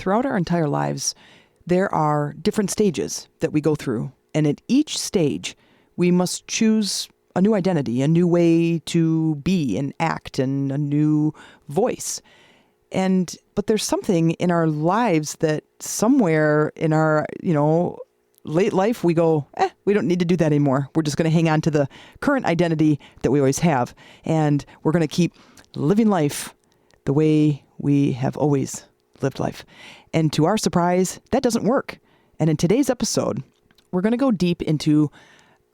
throughout our entire lives, there are different stages that we go through. And at each stage, we must choose a new identity, a new way to be and act, and a new voice. But there's something in our lives that somewhere in our, late life, we go, we don't need to do that anymore. We're just going to hang on to the current identity that we always have. And we're going to keep living life the way we have always lived life. And to our surprise, that doesn't work. And in today's episode, we're going to go deep into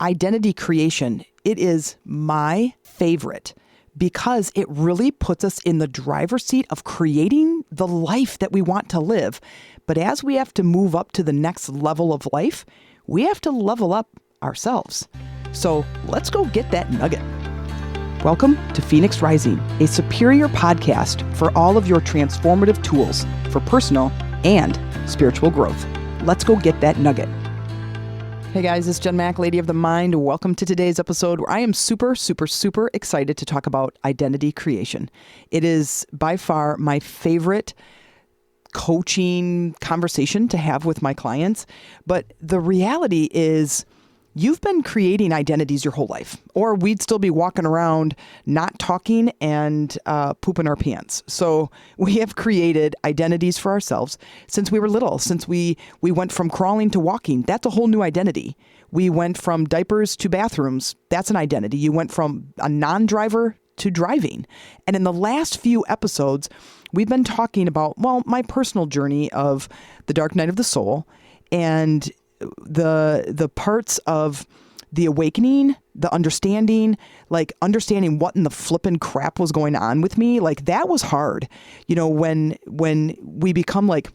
identity creation. It is my favorite because it really puts us in the driver's seat of creating the life that we want to live. But as we have to move up to the next level of life, we have to level up ourselves. So let's go get that nugget. Welcome to Phoenix Rising, a superior podcast for all of your transformative tools for personal and spiritual growth. Let's go get that nugget. Hey guys, it's Jen Mack, Lady of the Mind. Welcome to today's episode where I am super excited to talk about identity creation. It is by far my favorite coaching conversation to have with my clients. But the reality is you've been creating identities your whole life, or we'd still be walking around not talking and pooping our pants. So we have created identities for ourselves since we were little, since we went from crawling to walking. That's a whole new identity. We went from diapers to bathrooms. That's an identity. You went from a non-driver to driving. And in the last few episodes, we've been talking about, my personal journey of the dark night of the soul and the parts of the awakening, the understanding, like understanding what in the flippin' crap was going on with me. Like that was hard. When we become like,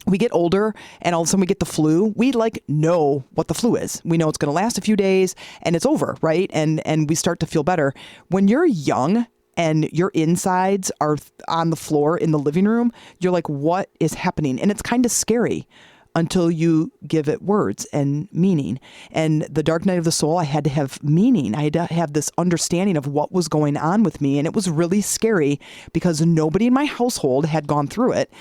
we get older and all of a sudden we get the flu, we know what the flu is. We know it's going to last a few days and it's over, right? And we start to feel better. When you're young and your insides are on the floor in the living room, you're like, what is happening? And it's kind of scary until you give it words and meaning. And the dark night of the soul, I had to have meaning. I had to have this understanding of what was going on with me. And it was really scary because nobody in my household had gone through it.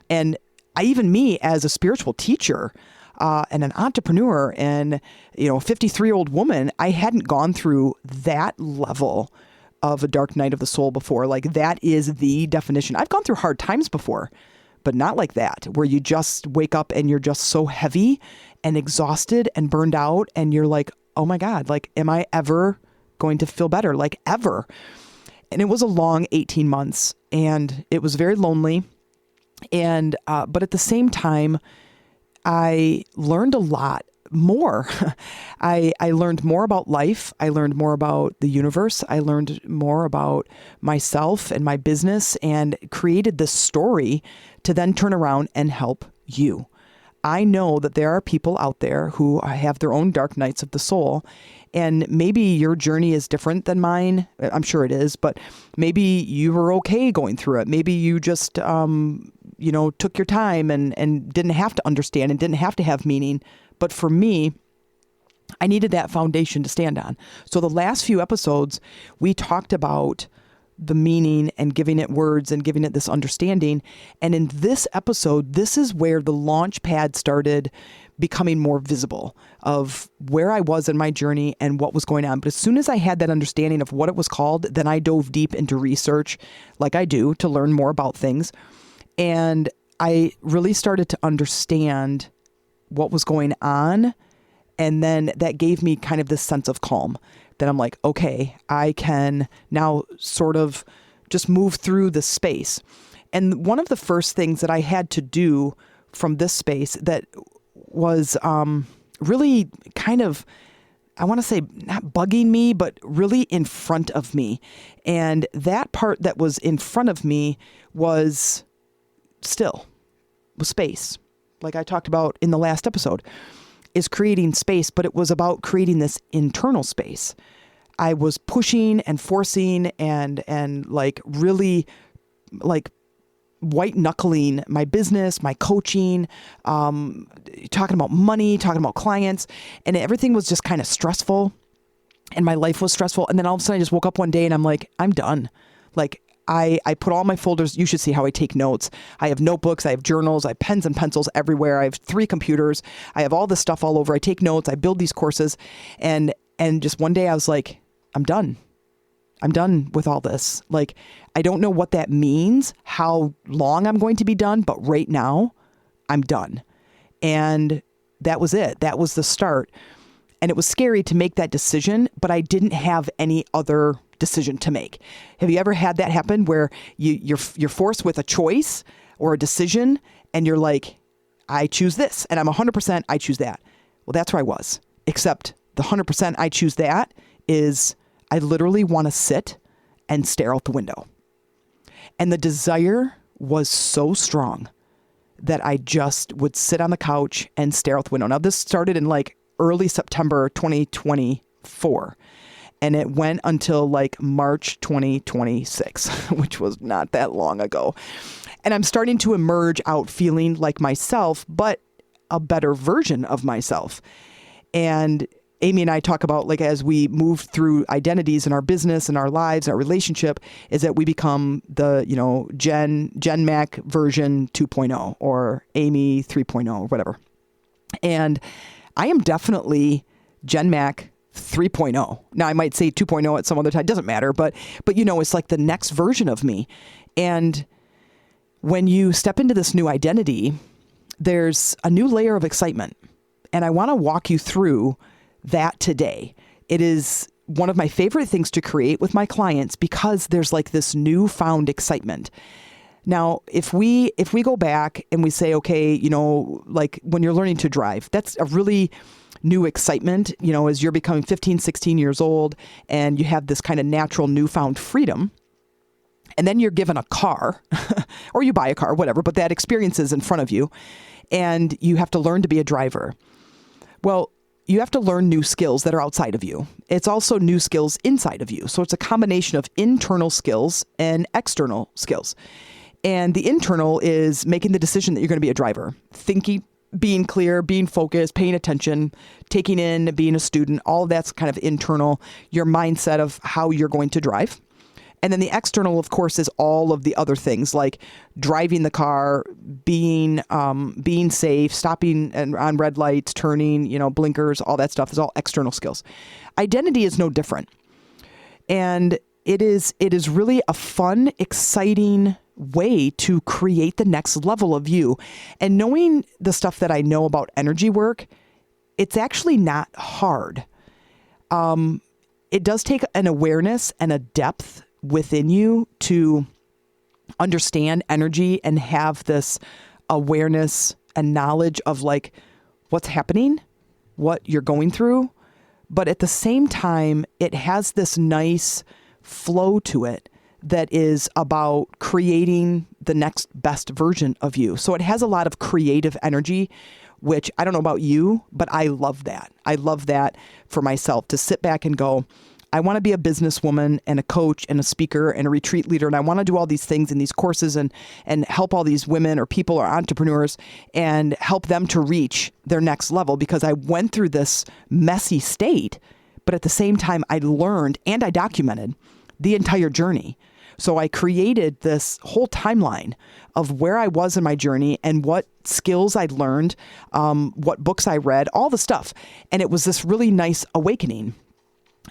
And me as a spiritual teacher and an entrepreneur and, 53-year-old woman, I hadn't gone through that level of a dark night of the soul before. Like that is the definition. I've gone through hard times before, but not like that, where you just wake up and you're just so heavy and exhausted and burned out. And you're like, oh my God, like, am I ever going to feel better? Like ever. And it was a long 18 months and it was very lonely. And, but at the same time, I learned a lot more. I learned more about life. I learned more about the universe. I learned more about myself and my business and created this story to then turn around and help you. I know that there are people out there who have their own dark nights of the soul, and maybe your journey is different than mine. I'm sure it is, but maybe you were okay going through it. Maybe you just, took your time and didn't have to understand and didn't have to have meaning. But for me, I needed that foundation to stand on. So the last few episodes, we talked about the meaning and giving it words and giving it this understanding. And in this episode, this is where the launch pad started becoming more visible of where I was in my journey and what was going on. But as soon as I had that understanding of what it was called, then I dove deep into research like I do to learn more about things. And I really started to understand what was going on. And then that gave me kind of this sense of calm that I'm like, okay, I can now sort of just move through the space. And one of the first things that I had to do from this space that was really kind of, I want to say not bugging me, but really in front of me. And that part that was in front of me was space. Like I talked about in the last episode, is creating space, but it was about creating this internal space. I was pushing and forcing and like really like white knuckling my business, my coaching, talking about money, talking about clients, and everything was just kind of stressful and my life was stressful. And then all of a sudden I just woke up one day and I'm like, I'm done. Like I put all my folders. You should see how I take notes. I have notebooks. I have journals. I have pens and pencils everywhere. I have 3 computers. I have all this stuff all over. I take notes. I build these courses. And just one day I was like, I'm done. I'm done with all this. Like, I don't know what that means, how long I'm going to be done, but right now I'm done. And that was it. That was the start. And it was scary to make that decision, but I didn't have any other decision to make. Have you ever had that happen where you're forced with a choice or a decision and you're like, I choose this and I'm 100% I choose that. Well, that's where I was. Except the 100% I choose that is I literally want to sit and stare out the window. And the desire was so strong that I just would sit on the couch and stare out the window. Now, this started in like early September 2024. And it went until like March 2026, which was not that long ago. And I'm starting to emerge out feeling like myself, but a better version of myself. And Amy and I talk about, like, as we move through identities in our business and our lives, our relationship, is that we become the, Jen Mac version 2.0 or Amy 3.0 or whatever. And I am definitely Jen Mac 3.0. Now I might say 2.0 at some other time. It doesn't matter, but it's like the next version of me. And when you step into this new identity, there's a new layer of excitement. And I want to walk you through that today. It is one of my favorite things to create with my clients because there's like this newfound excitement. Now, if we go back and we say, okay, like when you're learning to drive, that's a really new excitement, as you're becoming 15, 16 years old and you have this kind of natural newfound freedom. And then you're given a car or you buy a car, whatever, but that experience is in front of you and you have to learn to be a driver. Well, you have to learn new skills that are outside of you. It's also new skills inside of you. So it's a combination of internal skills and external skills. And the internal is making the decision that you're going to be a driver, thinking, being clear, being focused, paying attention, taking in, being a student, all of that's kind of internal, your mindset of how you're going to drive. And then the external, of course, is all of the other things like driving the car, being safe, stopping on red lights, turning, blinkers, all that stuff is all external skills. Identity is no different. And it is really a fun, exciting way to create the next level of you. And knowing the stuff that I know about energy work, it's actually not hard. It does take an awareness and a depth within you to understand energy and have this awareness and knowledge of like what's happening, what you're going through. But at the same time, it has this nice flow to it that is about creating the next best version of you. So it has a lot of creative energy, which I don't know about you, but I love that. I love that for myself to sit back and go, I want to be a businesswoman and a coach and a speaker and a retreat leader. And I want to do all these things in these courses and help all these women or people or entrepreneurs and help them to reach their next level because I went through this messy state, but at the same time, I learned and I documented the entire journey. So I created this whole timeline of where I was in my journey and what skills I'd learned, what books I read, all the stuff. And it was this really nice awakening.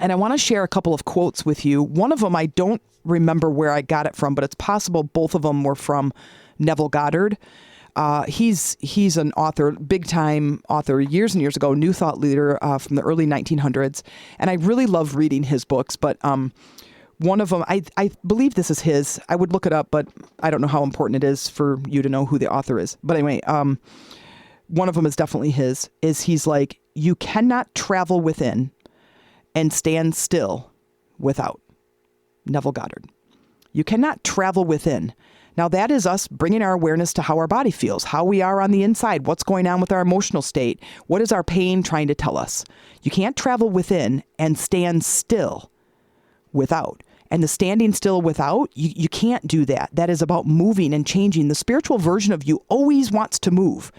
And I want to share a couple of quotes with you. One of them, I don't remember where I got it from, but it's possible both of them were from Neville Goddard. He's an author, big time author, years and years ago, New Thought leader from the early 1900s. And I really love reading his books, but one of them, I believe this is his. I would look it up, but I don't know how important it is for you to know who the author is. But anyway, one of them is definitely his, he's like, you cannot travel within and stand still without. Neville Goddard. You cannot travel within. Now that is us bringing our awareness to how our body feels, how we are on the inside, what's going on with our emotional state, what is our pain trying to tell us. You can't travel within and stand still without. And the standing still without, you can't do that. That is about moving and changing. The spiritual version of you always wants to move.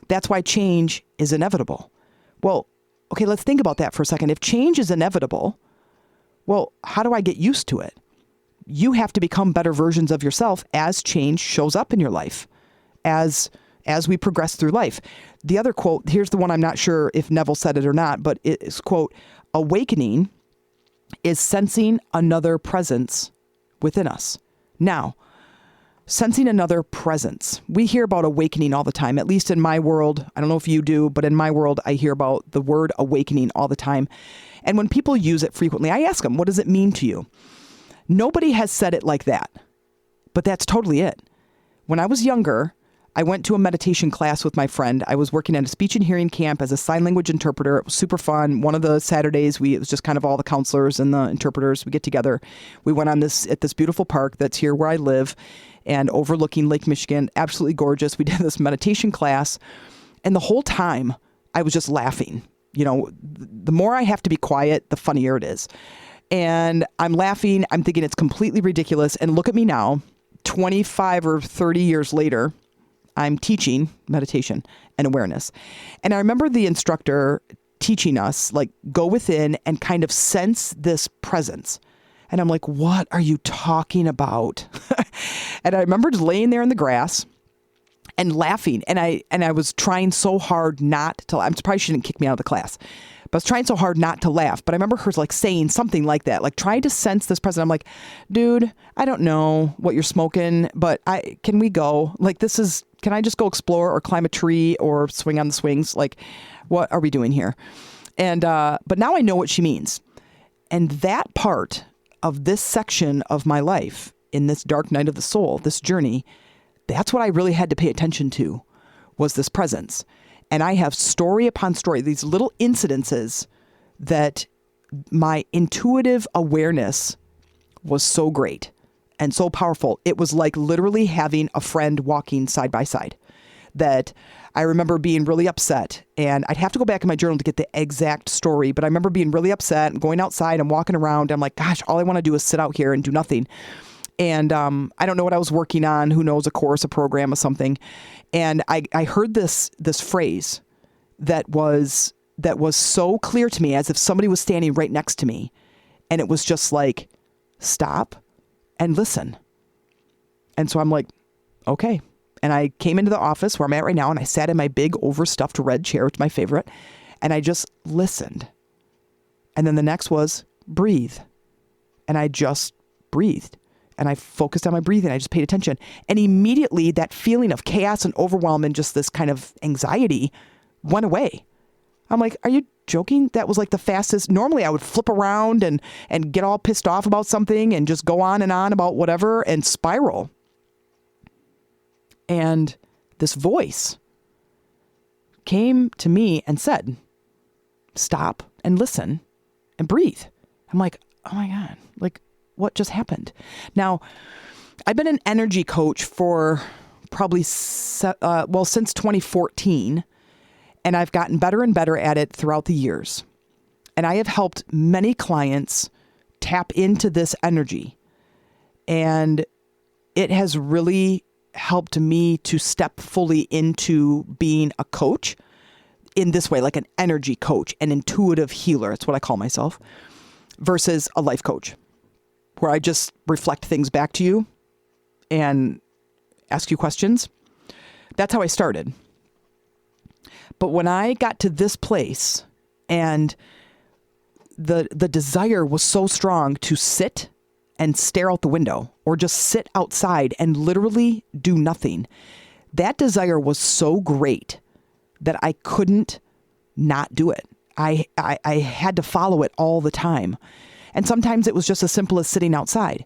That's why change is inevitable. Well, okay, let's think about that for a second. If change is inevitable, well, how do I get used to it? you have to become better versions of yourself as change shows up in your life, as we progress through life. The other quote, here's the one I'm not sure if Neville said it or not, but it is, quote, awakening is sensing another presence within us. Now, sensing another presence. We hear about awakening all the time, at least in my world. I don't know if you do, but in my world, I hear about the word awakening all the time. And when people use it frequently, I ask them, what does it mean to you? Nobody has said it like that, but that's totally it. When I was younger, I went to a meditation class with my friend. I was working at a speech and hearing camp as a sign language interpreter. It was super fun. One of the Saturdays, it was just kind of all the counselors and the interpreters. We get together. We went at this beautiful park that's here where I live and overlooking Lake Michigan. Absolutely gorgeous. We did this meditation class. And the whole time I was just laughing. You know, the more I have to be quiet, the funnier it is. And I'm laughing. I'm thinking it's completely ridiculous. And look at me now, 25 or 30 years later, I'm teaching meditation and awareness. And I remember the instructor teaching us, like, go within and kind of sense this presence. And I'm like, what are you talking about? And I remember just laying there in the grass and laughing. And I was trying so hard not to, I'm surprised she didn't kick me out of the class, but I was trying so hard not to laugh. But I remember her like saying something like that, like trying to sense this presence. I'm like, dude, I don't know what you're smoking, but can we go? Like, can I just go explore or climb a tree or swing on the swings? Like, what are we doing here? And, but now I know what she means. And that part of this section of my life in this dark night of the soul, this journey, that's what I really had to pay attention to, was this presence. And I have story upon story, these little incidences that my intuitive awareness was so great and so powerful. It was like literally having a friend walking side by side. That I remember being really upset, and I'd have to go back in my journal to get the exact story, but I remember being really upset and going outside and walking around. I'm like, gosh, all I want to do is sit out here and do nothing. And I don't know what I was working on. Who knows, a course, a program, or something. And I heard this phrase that was so clear to me, as if somebody was standing right next to me. And it was just like, stop and listen. And so I'm like, okay. And I came into the office where I'm at right now, and I sat in my big overstuffed red chair, which is my favorite. And I just listened. And then the next was breathe. And I just breathed. And I focused on my breathing. I just paid attention. And immediately that feeling of chaos and overwhelm and just this kind of anxiety went away. I'm like, are you joking? That was like the fastest. Normally I would flip around and get all pissed off about something and just go on and on about whatever and spiral. And this voice came to me and said, stop and listen and breathe. I'm like, oh my God, like, what just happened? Now, I've been an energy coach for probably, since 2014, and I've gotten better and better at it throughout the years. And I have helped many clients tap into this energy. And it has really helped me to step fully into being a coach in this way, like an energy coach, an intuitive healer. That's what I call myself, versus a life coach, where I just reflect things back to you and ask you questions. That's how I started. But when I got to this place and the desire was so strong to sit and stare out the window or just sit outside and literally do nothing, that desire was so great that I couldn't not do it. I had to follow it all the time. And sometimes it was just as simple as sitting outside.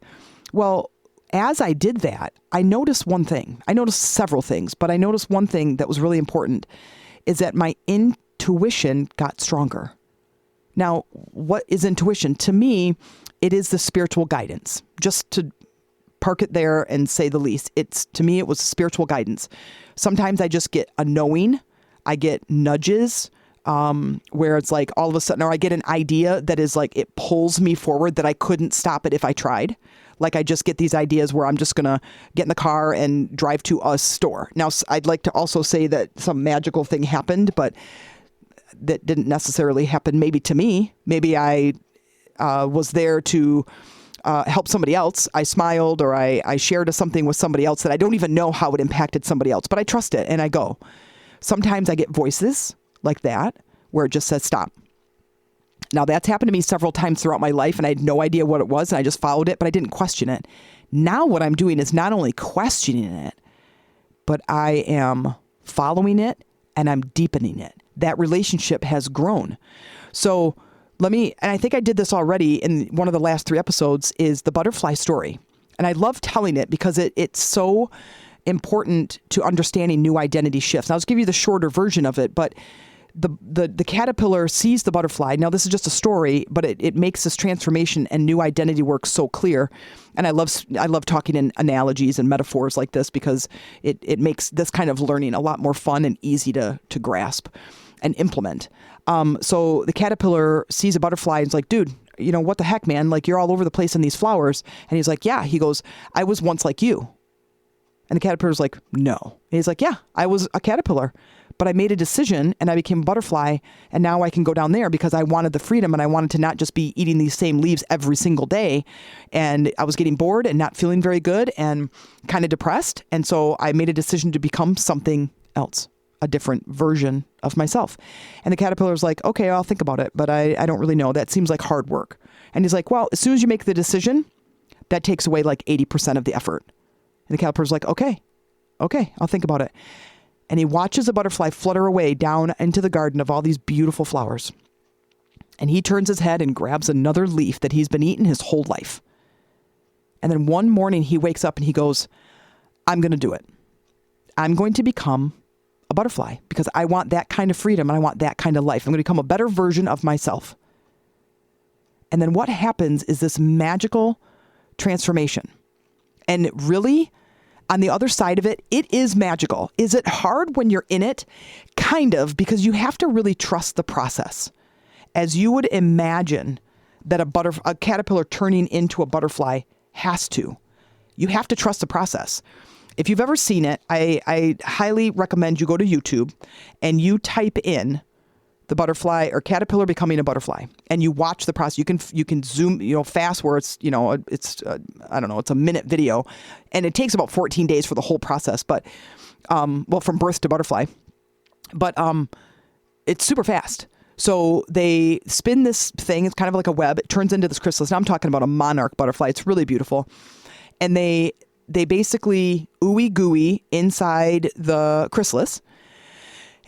Well, as I did that, I noticed one thing. I noticed several things, but I noticed one thing that was really important, is that my intuition got stronger. Now, what is intuition? To me, it is the spiritual guidance. Just to park it there and say the least. To me, it was spiritual guidance. Sometimes I just get a knowing. I get nudges. Where it's like all of a sudden, or I get an idea that is like, it pulls me forward that I couldn't stop it if I tried. Like I just get these ideas where I'm just going to get in the car and drive to a store. Now, I'd like to also say that some magical thing happened, but that didn't necessarily happen maybe to me. Maybe I was there to helped somebody else. I smiled or I shared something with somebody else that I don't even know how it impacted somebody else, but I trust it and I go. Sometimes I get voices like that where it just says stop. Now that's happened to me several times throughout my life and I had no idea what it was and I just followed it, but I didn't question it. Now what I'm doing is not only questioning it, but I am following it and I'm deepening it. That relationship has grown. So and I think I did this already in one of the last 3 episodes, is the butterfly story. And I love telling it because it's so important to understanding new identity shifts. Now, I'll just give you the shorter version of it, but the caterpillar sees the butterfly. Now, this is just a story, but it makes this transformation and new identity work so clear. And I love talking in analogies and metaphors like this because it makes this kind of learning a lot more fun and easy to grasp and implement. So the caterpillar sees a butterfly and is like, dude, what the heck, man? Like, you're all over the place in these flowers. And he's like, yeah. He goes, I was once like you. And the caterpillar's like, no. And he's like, yeah, I was a caterpillar, but I made a decision and I became a butterfly. And now I can go down there because I wanted the freedom and I wanted to not just be eating these same leaves every single day. And I was getting bored and not feeling very good and kind of depressed. And so I made a decision to become something else, a different version of myself. And the caterpillar's like, okay, I'll think about it, but I don't really know. That seems like hard work. And he's like, well, as soon as you make the decision, that takes away like 80% of the effort. And the caterpillar's like, okay, I'll think about it. And he watches a butterfly flutter away down into the garden of all these beautiful flowers. And he turns his head and grabs another leaf that he's been eating his whole life. And then one morning he wakes up and he goes, I'm going to do it. I'm going to become a butterfly because I want that kind of freedom and I want that kind of life. I'm going to become a better version of myself. And then what happens is this magical transformation. And really, on the other side of it, it is magical. Is it hard when you're in it? Kind of, because you have to really trust the process. As you would imagine that a caterpillar turning into a butterfly has to. You have to trust the process. If you've ever seen it, I highly recommend you go to YouTube and you type in the butterfly or caterpillar becoming a butterfly and you watch the process. You can zoom, fast where it's I don't know, it's a minute video and it takes about 14 days for the whole process, but, from birth to butterfly, but, it's super fast. So they spin this thing. It's kind of like a web. It turns into this chrysalis. Now I'm talking about a monarch butterfly. It's really beautiful. And they basically ooey gooey inside the chrysalis.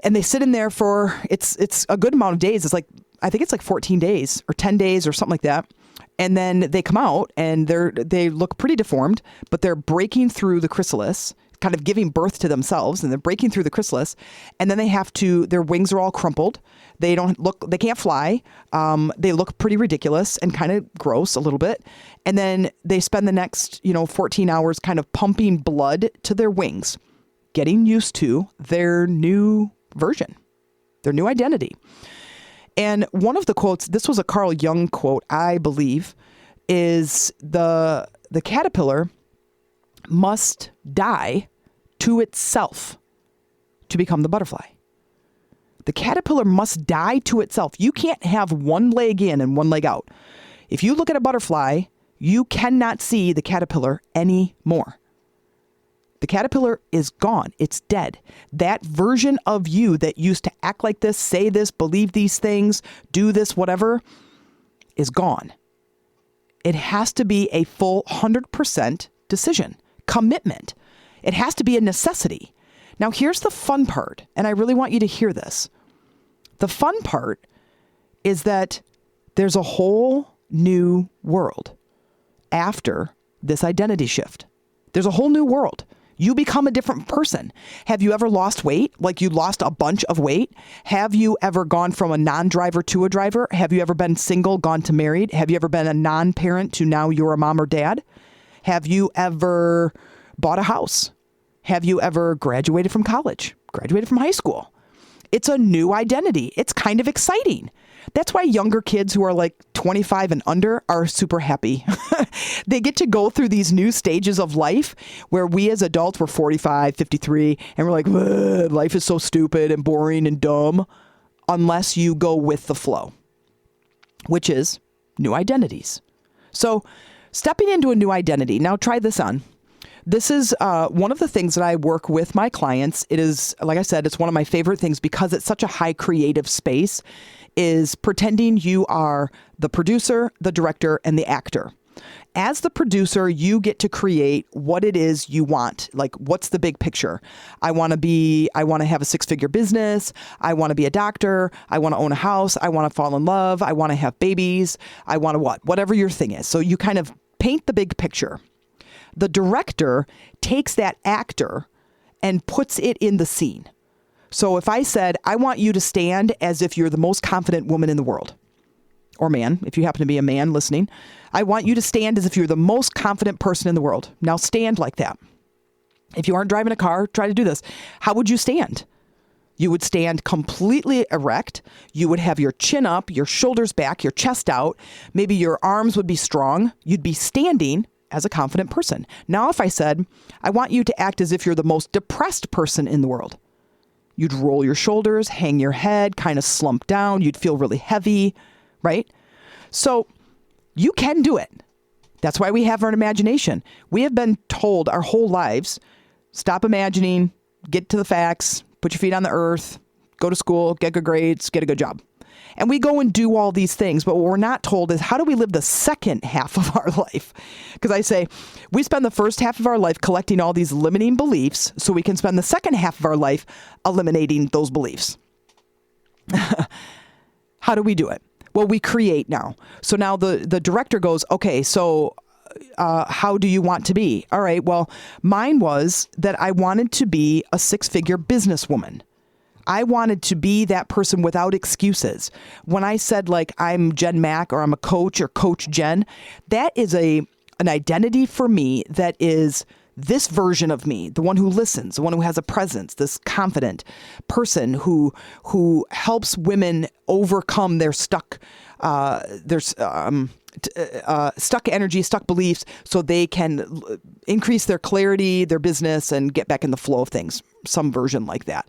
And they sit in there for, it's a good amount of days. I think it's like 14 days or 10 days or something like that. And then they come out and they look pretty deformed, but they're breaking through the chrysalis, kind of giving birth to themselves, and they're breaking through the chrysalis. And then their wings are all crumpled. They can't fly. They look pretty ridiculous and kind of gross a little bit. And then they spend the next, 14 hours kind of pumping blood to their wings, getting used to their new version, their new identity. And one of the quotes, this was a Carl Jung quote, I believe, is the caterpillar must die to itself to become the butterfly. The caterpillar must die to itself. You can't have one leg in and one leg out. If you look at a butterfly, you cannot see the caterpillar anymore. The caterpillar is gone. It's dead. That version of you that used to act like this, say this, believe these things, do this, whatever, is gone. It has to be a full 100% decision, commitment. It has to be a necessity. Now, here's the fun part, and I really want you to hear this. The fun part is that there's a whole new world after this identity shift. There's a whole new world. You become a different person. Have you ever lost weight? Like you lost a bunch of weight? Have you ever gone from a non-driver to a driver? Have you ever been single, gone to married? Have you ever been a non-parent to now you're a mom or dad? Have you ever bought a house? Have you ever graduated from college? Graduated from high school? It's a new identity. It's kind of exciting. That's why younger kids who are like 25 and under are super happy. They get to go through these new stages of life where we as adults were 45, 53, and we're like, life is so stupid and boring and dumb unless you go with the flow, which is new identities. So Stepping into a new identity. Now try this on. This is one of the things that I work with my clients. It is, like I said, it's one of my favorite things because it's such a high creative space, is pretending you are the producer, the director, and the actor. As the producer, you get to create what it is you want. Like, what's the big picture? I want to have a 6-figure business. I want to be a doctor. I want to own a house. I want to fall in love. I want to have babies. I want to whatever your thing is. So you kind of paint the big picture. The director takes that actor and puts it in the scene. So if I said, I want you to stand as if you're the most confident woman in the world, or man, if you happen to be a man listening, I want you to stand as if you're the most confident person in the world. Now stand like that. If you aren't driving a car, try to do this. How would you stand? You would stand completely erect. You would have your chin up, your shoulders back, your chest out. Maybe your arms would be strong. You'd be standing as a confident person. Now, if I said, I want you to act as if you're the most depressed person in the world, you'd roll your shoulders, hang your head, kind of slump down. You'd feel really heavy, right? So you can do it. That's why we have our imagination. We have been told our whole lives, stop imagining, get to the facts, put your feet on the earth, go to school, get good grades, get a good job. And we go and do all these things, but what we're not told is how do we live the second half of our life? Because I say we spend the first half of our life collecting all these limiting beliefs so we can spend the second half of our life eliminating those beliefs. How do we do it? Well, we create now. So now the director goes, okay, so how do you want to be? All right, well, mine was that I wanted to be a 6-figure businesswoman. I wanted to be that person without excuses. When I said like I'm Jen Mack or I'm a coach or Coach Jen, that is an identity for me that is this version of me, the one who listens, the one who has a presence, this confident person who helps women overcome their stuck energy, stuck beliefs, so they can increase their clarity, their business, and get back in the flow of things. Some version like that.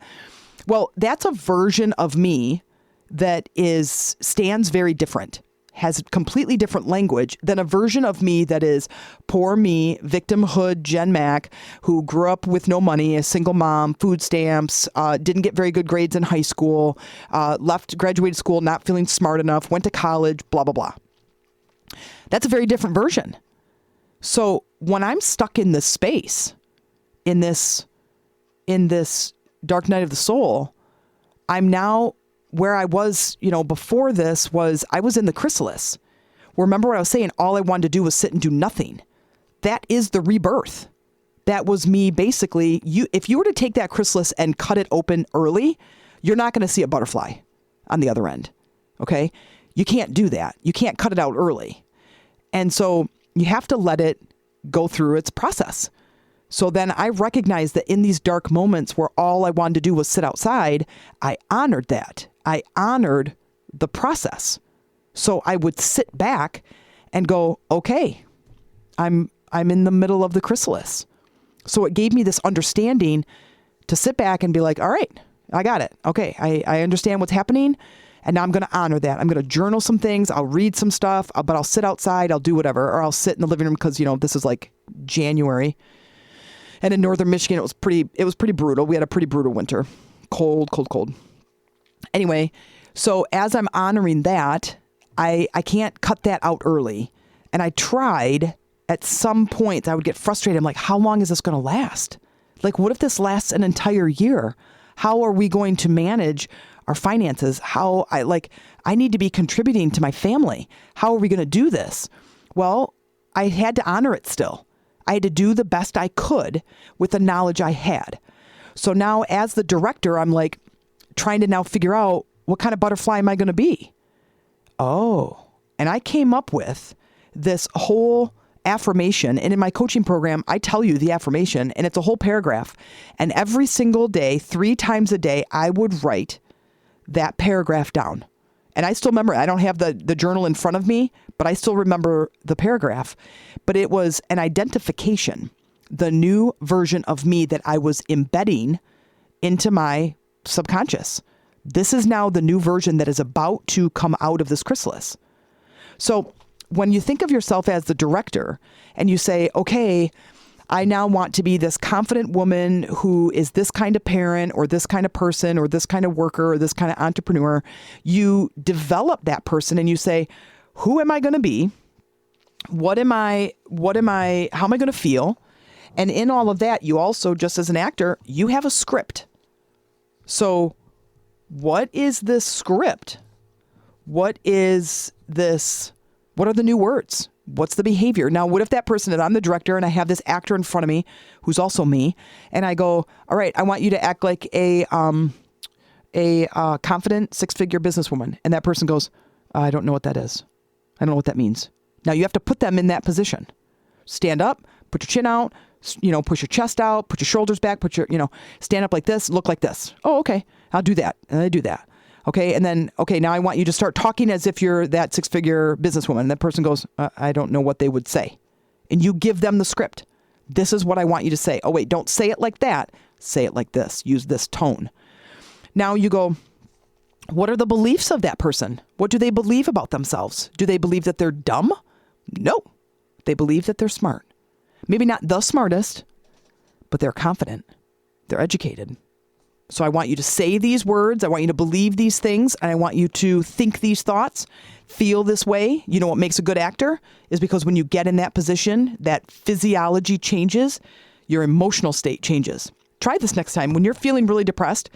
Well, that's a version of me that stands very different, has completely different language than a version of me that is poor me, victimhood Jen Mack, who grew up with no money, a single mom, food stamps, didn't get very good grades in high school, graduated school not feeling smart enough, went to college, blah, blah, blah. That's a very different version. So when I'm stuck in this space, in this dark night of the soul, I'm now where I was, before this was I was in the chrysalis. Remember what I was saying? All I wanted to do was sit and do nothing. That is the rebirth. That was me basically. If you were to take that chrysalis and cut it open early, you're not going to see a butterfly on the other end. Okay? You can't do that. You can't cut it out early. And so you have to let it go through its process. So then I recognized that in these dark moments where all I wanted to do was sit outside, I honored that. I honored the process. So I would sit back and go, okay, I'm in the middle of the chrysalis. So it gave me this understanding to sit back and be like, all right, I got it. Okay, I understand what's happening. And now I'm going to honor that. I'm going to journal some things. I'll read some stuff, but I'll sit outside. I'll do whatever. Or I'll sit in the living room because, this is like January. And in northern Michigan, it was pretty brutal. We had a pretty brutal winter. Cold, cold, cold. Anyway, so as I'm honoring that, I can't cut that out early. And I tried at some point, I would get frustrated. I'm like, how long is this going to last? Like, what if this lasts an entire year? How are we going to manage our finances? I need to be contributing to my family. How are we going to do this? Well, I had to honor it still. I had to do the best I could with the knowledge I had. So now as the director, I'm like trying to now figure out what kind of butterfly am I going to be? Oh, and I came up with this whole affirmation. And in my coaching program, I tell you the affirmation and it's a whole paragraph. And every single day, 3 times a day, I would write that paragraph down. And I still remember, I don't have the journal in front of me, but I still remember the paragraph. But it was an identification, the new version of me that I was embedding into my subconscious. This is now the new version that is about to come out of this chrysalis. So when you think of yourself as the director and you say, okay, I now want to be this confident woman who is this kind of parent or this kind of person or this kind of worker or this kind of entrepreneur, you develop that person and you say, who am I going to be? How am I going to feel? And in all of that, you also, just as an actor, you have a script. So what is this script? What is this? What are the new words? What's the behavior? Now, what if that person, and I'm the director and I have this actor in front of me who's also me, and I go, all right, I want you to act like a confident six-figure businesswoman. And that person goes, I don't know what that is. I don't know what that means. Now you have to put them in that position. Stand up, put your chin out, push your chest out, put your shoulders back, stand up like this, look like this. Oh, okay. I'll do that. And I do that. Okay. And then, okay, now I want you to start talking as if you're that six-figure businesswoman. And that person goes, I don't know what they would say. And you give them the script. This is what I want you to say. Oh, wait, don't say it like that. Say it like this. Use this tone. Now you go, what are the beliefs of that person? What do they believe about themselves? Do they believe that they're dumb? No. They believe that they're smart. Maybe not the smartest, but they're confident. They're educated. So I want you to say these words. I want you to believe these things. And I want you to think these thoughts, feel this way. You know what makes a good actor is because when you get in that position, that physiology changes, your emotional state changes. Try this next time. When you're feeling really depressed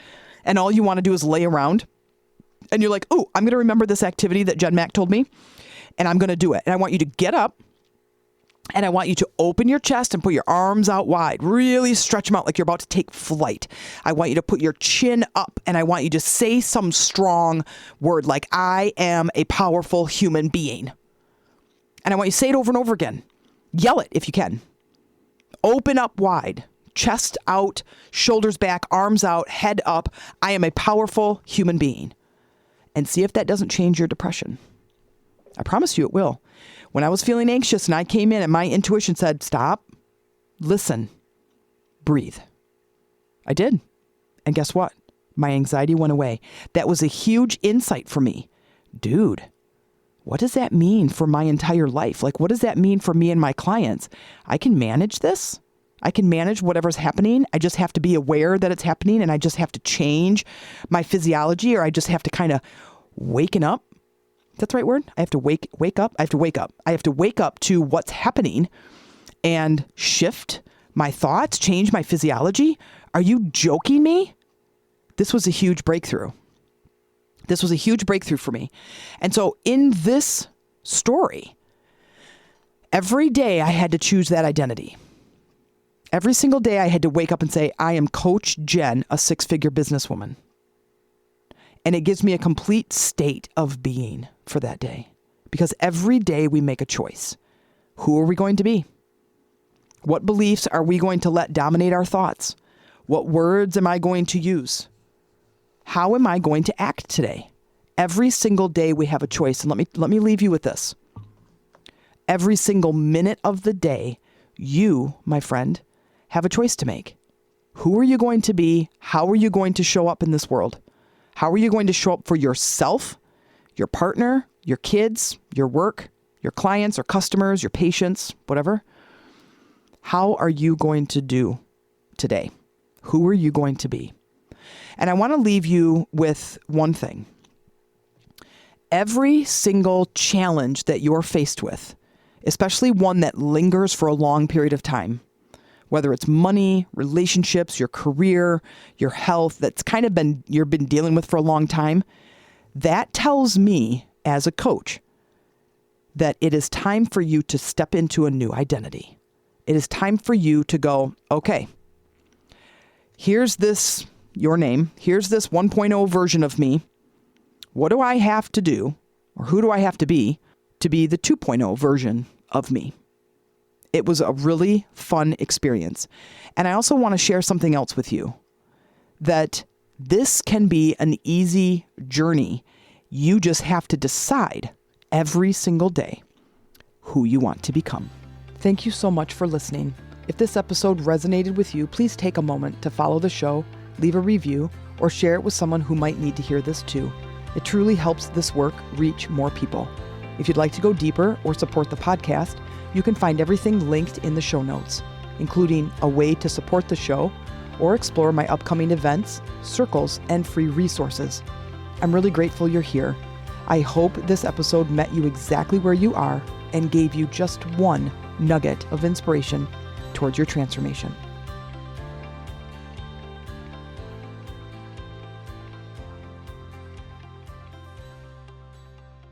and all you want to do is lay around and you're like, oh, I'm going to remember this activity that Jen Mack told me and I'm going to do it. And I want you to get up. And I want you to open your chest and put your arms out wide. Really stretch them out like you're about to take flight. I want you to put your chin up and I want you to say some strong word like, I am a powerful human being. And I want you to say it over and over again. Yell it if you can. Open up wide. Chest out, shoulders back, arms out, head up. I am a powerful human being. And see if that doesn't change your depression. I promise you it will. When I was feeling anxious and I came in and my intuition said, stop, listen, breathe. I did. And guess what? My anxiety went away. That was a huge insight for me. Dude, what does that mean for my entire life? Like, what does that mean for me and my clients? I can manage this. I can manage whatever's happening. I just have to be aware that it's happening and I just have to change my physiology or I just have to kind of waken up. That's the right word. I have to wake up. I have to wake up. I have to wake up to what's happening and shift my thoughts, change my physiology. Are you joking me? This was a huge breakthrough. This was a huge breakthrough for me. And so in this story, every day I had to choose that identity. Every single day I had to wake up and say, I am Coach Jen, a six-figure businesswoman. And it gives me a complete state of being for that day. Because every day we make a choice. Who are we going to be? What beliefs are we going to let dominate our thoughts? What words am I going to use? How am I going to act today? Every single day we have a choice. And let me leave you with this. Every single minute of the day, you, my friend, have a choice to make. Who are you going to be? How are you going to show up in this world? How are you going to show up for yourself, your partner, your kids, your work, your clients or customers, your patients, whatever? How are you going to do today? Who are you going to be? And I want to leave you with one thing. Every single challenge that you're faced with, especially one that lingers for a long period of time, whether it's money, relationships, your career, your health, that's kind of you've been dealing with for a long time, that tells me as a coach that it is time for you to step into a new identity. It is time for you to go, okay, here's this, your name, here's this 1.0 version of me. What do I have to do, or who do I have to be the 2.0 version of me? It was a really fun experience. And I also want to share something else with you, that this can be an easy journey. You just have to decide every single day who you want to become. Thank you so much for listening. If this episode resonated with you, please take a moment to follow the show, leave a review, or share it with someone who might need to hear this too. It truly helps this work reach more people. If you'd like to go deeper or support the podcast, you can find everything linked in the show notes, including a way to support the show or explore my upcoming events, circles, and free resources. I'm really grateful you're here. I hope this episode met you exactly where you are and gave you just one nugget of inspiration towards your transformation.